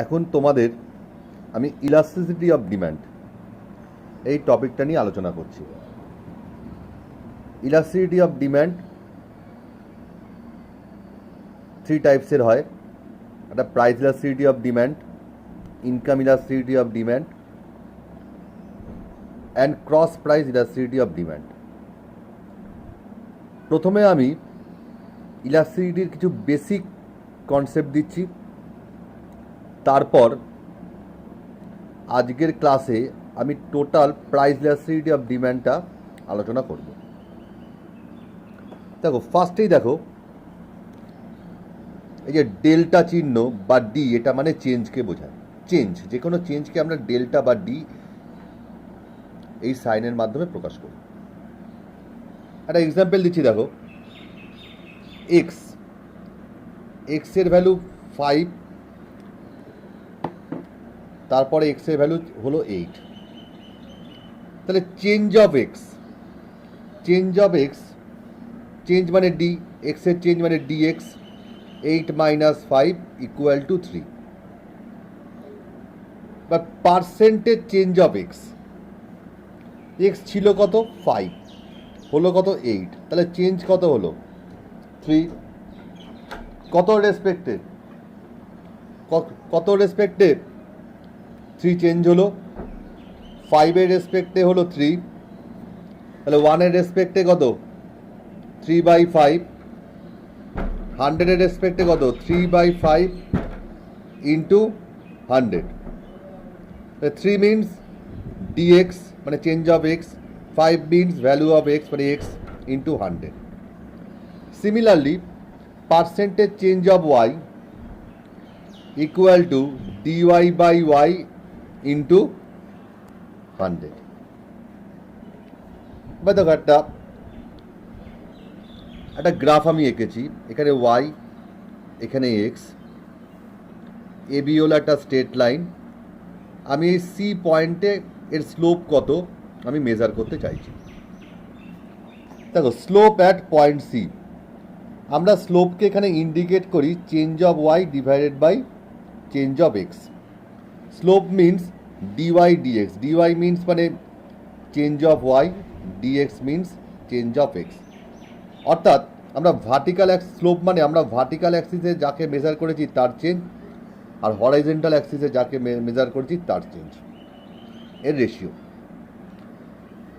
এখন তোমাদের আমি ইলাস্টিসিটি অফ ডিম্যান্ড এই টপিকটা নিয়ে আলোচনা করছি। ইলাস্টিসিটি অফ ডিম্যান্ড থ্রি টাইপসের হয়। একটা price elasticity of demand, income elasticity of demand and cross price elasticity of demand. প্রথমে আমি ইলাস্টিসিটির কিছু বেসিক কনসেপ্ট দিচ্ছি, তারপর আজকের ক্লাসে আমি টোটাল প্রাইস ইলাস্টিসিটি অফ ডিম্যান্ডটা আলোচনা করব। দেখো, ফার্স্টেই দেখো এই যে ডেল্টা চিহ্ন বা ডি, এটা মানে চেঞ্জকে বোঝায়। চেঞ্জ, যে কোনো চেঞ্জকে আমরা ডেল্টা বা ডি এই সাইনের মাধ্যমে প্রকাশ করি। একটা এক্সাম্পল দিচ্ছি, দেখো এক্স, এক্সের ভ্যালু 5, তারপরে এক্সের ভ্যালু হলো 8। তাহলে change of x, change of x, change মানে ডি, এক্সের চেঞ্জ মানে ডিএক্স, 8 - 5 = 3। বা percentage change of x, x ছিল কত 5, হলো কত 8, তাহলে চেঞ্জ কত হলো 3। কত রেসপেক্টে, কত রেসপেক্টে 3 চেঞ্জ হলো, 5-এর রেসপেক্টে হলো 3, তাহলে 1-এর রেসপেক্টে কত 3/5, 100-এর রেসপেক্টে কত 3/5 ইন্টু 100। 3 মিনস dx মানে change of X, 5 means value of X মানে X into 100। Similarly percentage change of Y equal to dy/y into 100। বা দেখো একটা গ্রাফ আমি এঁকেছি, এখানে ওয়াই, এখানে এক্স, এবি হলো একটা স্ট্রেট লাইন। আমি এই সি পয়েন্টে এর স্লোপ কত আমি মেজার করতে চাইছি। দেখো, স্লোপ অ্যাট পয়েন্ট সি, আমরা স্লোপকে এখানে ইন্ডিকেট করি change of Y divided by change of X. Slope means dy D X, D Y means মানে change of Y, D X means change of X. অর্থাৎ আমরা ভার্টিক্যাল স্লোপ মানে আমরা ভার্টিক্যাল অ্যাক্সিসে যাকে মেজার করেছি তার চেঞ্জ, আর হরাইজন্টাল অ্যাক্সিসে যাকে মেজার করেছি তার চেঞ্জ, এর রেশিও।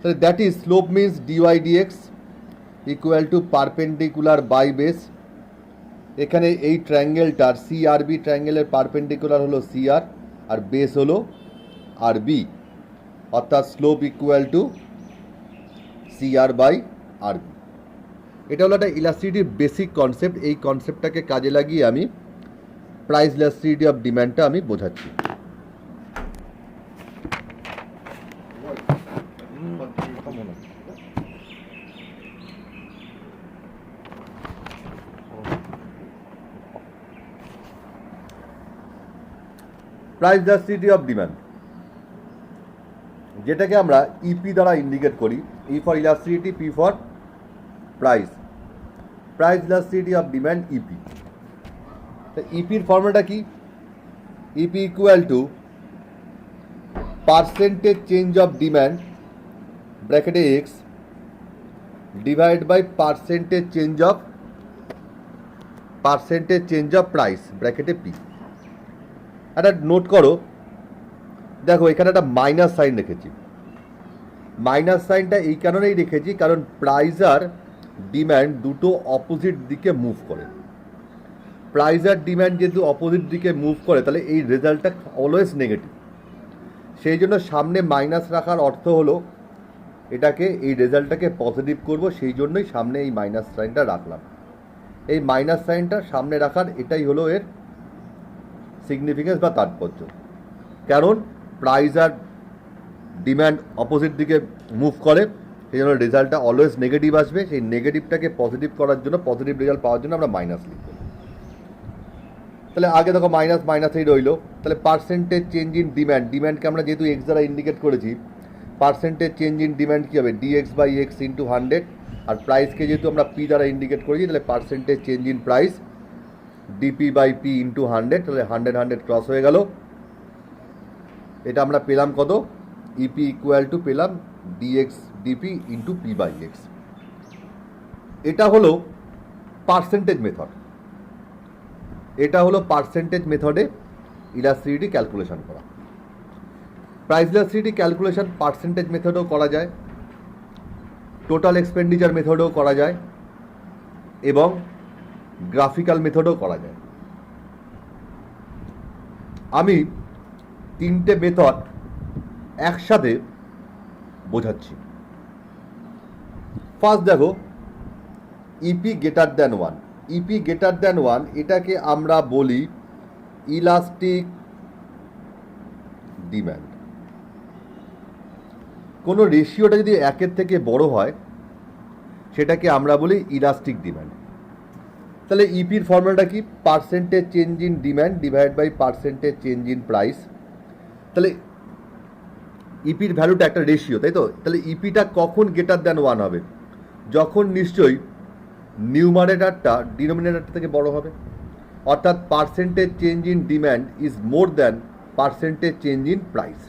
তাহলে that is slope means dy dx equal to perpendicular by base. এখানে এই ট্রায়াঙ্গেলটার সিআরবি ট্রায়াঙ্গেলের পারপেন্ডিকুলার হলো সিআর আর বেস হলো আরবি, অর্থাৎ স্লোপ ইকুয়াল টু CR/RB। এটা হলো একটা ইলাস্টিসিটির বেসিক কনসেপ্ট। এই কনসেপ্টটাকে কাজে লাগিয়ে আমি প্রাইস ইলাস্টিসিটি অফ ডিম্যান্ডটা আমি বোঝাচ্ছি। প্রাইস ইলাস্টিসিটি অফ ডিম্যান্ড, যেটাকে আমরা ইপি দ্বারা ইন্ডিকেট করি, E for elasticity, P for price. Price elasticity of demand E P. ইপির ফর্মুলাটা কি? E P equal to percentage change of demand ব্র্যাকেটে X divide by percentage change of price ব্র্যাকেটে P. একটা নোট করো, দেখো এখানে একটা মাইনাস সাইন রেখেছি। মাইনাস সাইনটা এই কারণেই রেখেছি কারণ প্রাইস আর ডিম্যান্ড দুটো অপোজিট দিকে মুভ করে। প্রাইস আর ডিম্যান্ড যেহেতু অপোজিট দিকে মুভ করে, তাহলে এই রেজাল্টটা অলওয়েজ নেগেটিভ। সেই জন্য সামনে মাইনাস রাখার অর্থ হলো এটাকে, এই রেজাল্টটাকে পজিটিভ করব, সেই জন্যই সামনে এই মাইনাস সাইনটা রাখলাম। এই মাইনাস সাইনটা সামনে রাখার এটাই হলো এর সিগনিফিকেন্স বা তাৎপর্য। কারণ প্রাইস আর ডিম্যান্ড অপোজিট দিকে মুভ করে, সেই জন্য রেজাল্টটা অলওয়েজ নেগেটিভ আসবে। সেই নেগেটিভটাকে পজিটিভ করার জন্য, পজিটিভ রেজাল্ট পাওয়ার জন্য আমরা মাইনাস লিখব। তাহলে আগে দেখো মাইনাসই রইল। তাহলে পার্সেন্টেজ চেঞ্জ ইন ডিম্যান্ড, ডিম্যান্ডকে আমরা যেহেতু এক্স দ্বারা ইন্ডিকেট করেছি, পার্সেন্টেজ চেঞ্জ ইন ডিম্যান্ড কী হবে dx/x ইন্টু 100। আর প্রাইসকে যেহেতু আমরা পি দ্বারা ইন্ডিকেট করেছি, তাহলে percentage change in price dp by p into 100, তাহলে 100 ক্রস হয়ে গেল। এটা আমরা পেলাম কত, ইপি ইকুয়াল টু পেলাম dx dp into p by x. এটা হলো পার্সেন্টেজ মেথড, এটা হলো পার্সেন্টেজ মেথডে ইলাস্ট্রিটি ক্যালকুলেশন করা। প্রাইস ইলাস্ট্রিটি ক্যালকুলেশন পার্সেন্টেজ মেথডেও করা যায়, টোটাল এক্সপেন্ডিচার মেথডেও করা যায় এবং গ্রাফিক্যাল মেথডেও করা যায়। আমি তিনটে মেথড একসাথে বোঝাচ্ছি। ফার্স্ট দেখো, EP greater than 1। EP greater than 1 এটাকে আমরা বলি ইলাস্টিক ডিম্যান্ড। কোনো রেশিওটা যদি 1-এর থেকে বড় হয় সেটাকে আমরা বলি ইলাস্টিক ডিম্যান্ড। তাহলে ইপির ফর্মুলাটা কি, percentage change in demand divide by percentage change in price. তাহলে ইপির ভ্যালুটা একটা রেশিও, তাই তো? তাহলে ইপিটা কখন গ্রেটার দ্যান 1 হবে, যখন নিশ্চয়ই নিউমারেটরটা ডিনোমিনেটরটা থেকে বড় হবে, অর্থাৎ percentage change in demand is more than percentage change in price.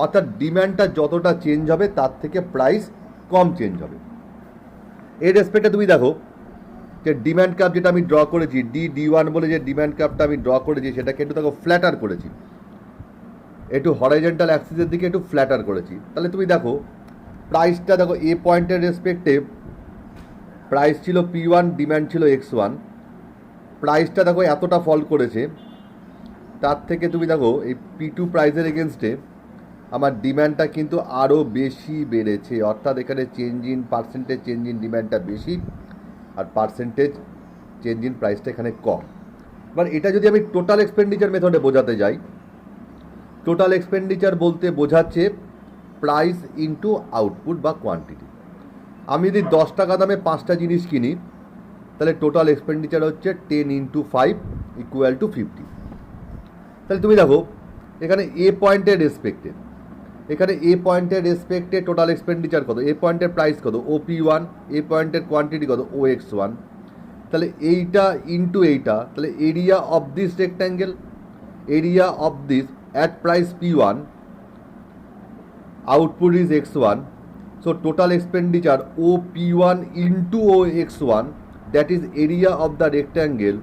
অর্থাৎ ডিম্যান্ডটা যতটা চেঞ্জ হবে তার থেকে প্রাইস কম চেঞ্জ হবে। এর রেসপেক্টে তুমি দেখো যে ডিম্যান্ড কার্ভ যেটা আমি ড্র করেছি, ডি1 বলে যে ডিম্যান্ড কার্ভটা আমি ড্র করেছি সেটাকে একটু দেখো ফ্ল্যাটার করেছি, একটু হরাইজন্টাল অ্যাক্সিসের দিকে একটু ফ্ল্যাটার করেছি। তাহলে তুমি দেখো প্রাইসটা দেখো এ পয়েন্টের রেসপেক্টে প্রাইস ছিল P1, ডিম্যান্ড ছিল X1। প্রাইসটা দেখো এতটা ফল করেছে, তার থেকে তুমি দেখো এই P2 প্রাইসের এগেনস্টে আমার ডিম্যান্ডটা কিন্তু আরও বেশি বেড়েছে, অর্থাৎ এখানে change in percentage change in ডিম্যান্ডটা বেশি আর পার্সেন্টেজ চেঞ্জ ইন প্রাইসটা এখানে কম। এবার এটা যদি আমি টোটাল এক্সপেন্ডিচার মেথডে বোঝাতে যাই, টোটাল এক্সপেন্ডিচার বলতে বোঝাচ্ছে প্রাইস ইনটু আউটপুট বা কোয়ান্টিটি। আমি যদি 10 টাকা দামে 5টা জিনিস কিনি তাহলে টোটাল এক্সপেন্ডিচার হচ্ছে 10 × 5 ইকুয়াল টু 50। তাহলে তুমি দেখো এখানে এ পয়েন্টের রেসপেক্টে, এখানে এ পয়েন্টের রেসপেক্টে টোটাল এক্সপেন্ডিচার কত, এ পয়েন্টের প্রাইস কত OP1, এ পয়েন্টের কোয়ান্টিটি কত OX1। তাহলে এইটা ইন্টু এইটা, তাহলে area of this rectangle, area of this at price P1, output is X1, so total expenditure OP1 into OX1, that is area of the rectangle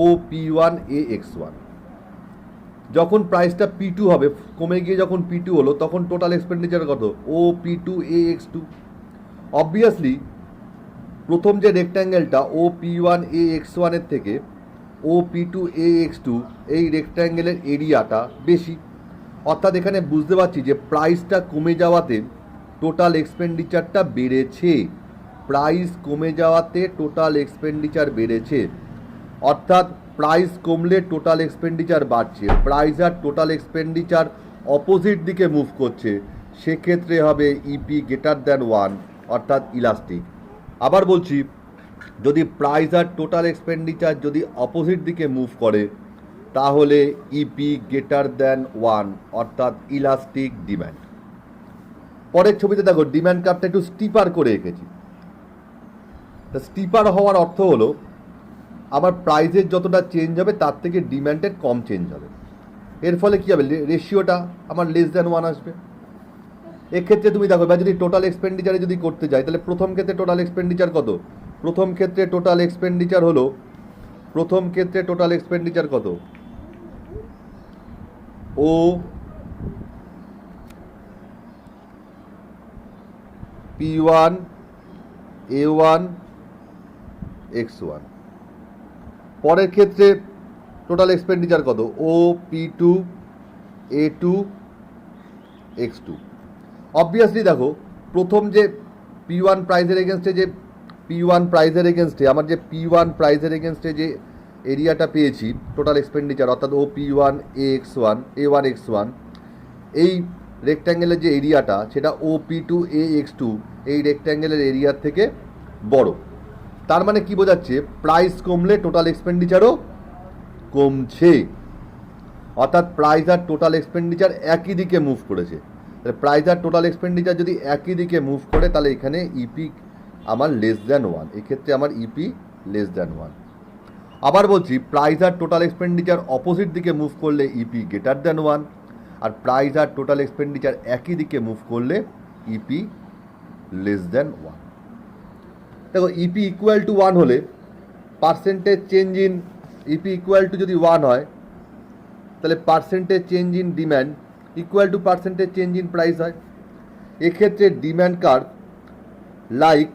OP1 AX1। যখন প্রাইসটা P2 হবে, কমে গিয়ে যখন P2 হলো তখন টোটাল এক্সপেন্ডিচার কত OP2 AX2। Obviously প্রথম যে রেক্ট্যাঙ্গেলটা OP1 AX1 এর থেকে OP2 AX2 এই রেক্ট্যাঙ্গেলের এরিয়াটা বেশি, অর্থাৎ এখানে বুঝতে পারছি যে প্রাইসটা কমে যাওয়াতে টোটাল এক্সপেন্ডিচারটা বেড়েছে, প্রাইস কমে যাওয়াতে টোটাল এক্সপেন্ডিচার বেড়েছে। অর্থাৎ প্রাইস কমলে টোটাল এক্সপেন্ডিচার বাড়ছে, প্রাইস আর টোটাল এক্সপেন্ডিচার অপোজিট দিকে মুভ করছে, সেক্ষেত্রে হবে ইপি গ্রেটার দ্যান 1 অর্থাৎ ইলাস্টিক। আবার বলছি, যদি প্রাইস আর টোটাল এক্সপেন্ডিচার যদি অপোজিট দিকে মুভ করে তাহলে ইপি গ্রেটার দ্যান 1 অর্থাৎ ইলাস্টিক ডিম্যান্ড। পরের ছবিতে দেখো ডিম্যান্ড কার্ভটা একটু স্টিপার করে এঁকেছি। তা স্টিপার হওয়ার অর্থ হলো আমার প্রাইসের যতটা চেঞ্জ হবে তার থেকে ডিম্যান্ডের কম চেঞ্জ হবে। এর ফলে কী হবে, রেশিওটা আমার লেস দ্যান 1 আসবে। এক্ষেত্রে তুমি দেখো এবার যদি টোটাল এক্সপেন্ডিচারে যদি করতে যাই তাহলে প্রথম ক্ষেত্রে টোটাল এক্সপেন্ডিচার কত, প্রথম ক্ষেত্রে টোটাল এক্সপেন্ডিচার হলো, প্রথম ক্ষেত্রে টোটাল এক্সপেন্ডিচার কত ও P1 A1 X1। পরের ক্ষেত্রে টোটাল এক্সপেন্ডিচার কত ও P2 A2 X2। অবভিয়াসলি দেখো প্রথম যে P1 প্রাইসের এগেনস্টে যে P1 প্রাইসের এগেনস্টে আমার যে P1 প্রাইসের এগেনস্টে যে এরিয়াটা পেয়েছি টোটাল এক্সপেন্ডিচার অর্থাৎ ও P1 AX1 A1 X1, এই রেক্ট্যাঙ্গেলের যে এরিয়াটা সেটা ও P2 AX2 এই রেক্ট্যাঙ্গেলের এরিয়ার থেকে বড়। তার মানে কি বোঝাচ্ছে, প্রাইস কমলে টোটাল এক্সপেন্ডিচারও কমছে, অর্থাৎ প্রাইস আর টোটাল এক্সপেন্ডিচার একই দিকে মুভ করেছে। তাহলে প্রাইস আর টোটাল এক্সপেন্ডিচার যদি একই দিকে মুভ করে তাহলে এখানে ইপি আমার লেস দ্যান 1, এক্ষেত্রে আমার ইপি লেস দ্যান 1। আবার বলছি, প্রাইস আর টোটাল এক্সপেন্ডিচার অপোজিট দিকে মুভ করলে ইপি গ্রেটার দ্যান 1, আর প্রাইস আর টোটাল এক্সপেন্ডিচার একই দিকে মুভ করলে ইপি লেস দ্যান 1। দেখো, ইপি ইকুয়াল টু 1 হলে percentage change in, E P equal two যদি 1 হয় তাহলে percentage change in demand equal to percentage change in price হয়। এক্ষেত্রে demand curve like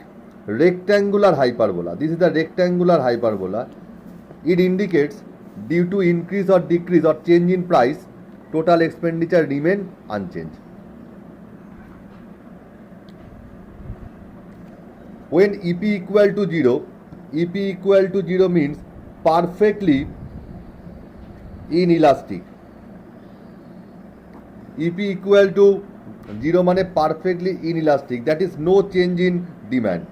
rectangular hyperbola. This is the rectangular hyperbola. It indicates due to increase or decrease or change in price, total expenditure remain unchanged. When EP equal to 0, EP equal to 0 means perfectly inelastic. EP equal to 0 মানে perfectly inelastic, that is no change in demand.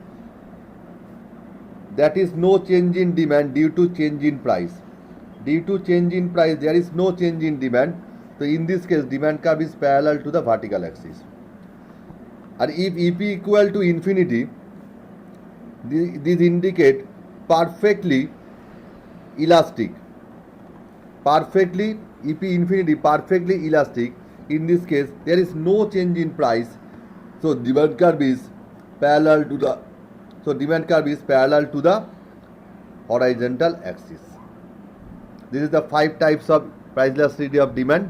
That is no change in demand due to change in price. Due to change in price, there is no change in demand. So in this case, demand curve is parallel to the vertical axis. And if EP equal to infinity, this indicate perfectly elastic. Perfectly, EP infinity, perfectly elastic. In this case, there is no change in price. So demand curve is parallel to the demand curve is parallel to the horizontal axis. This is the 5 types of price elasticity of demand.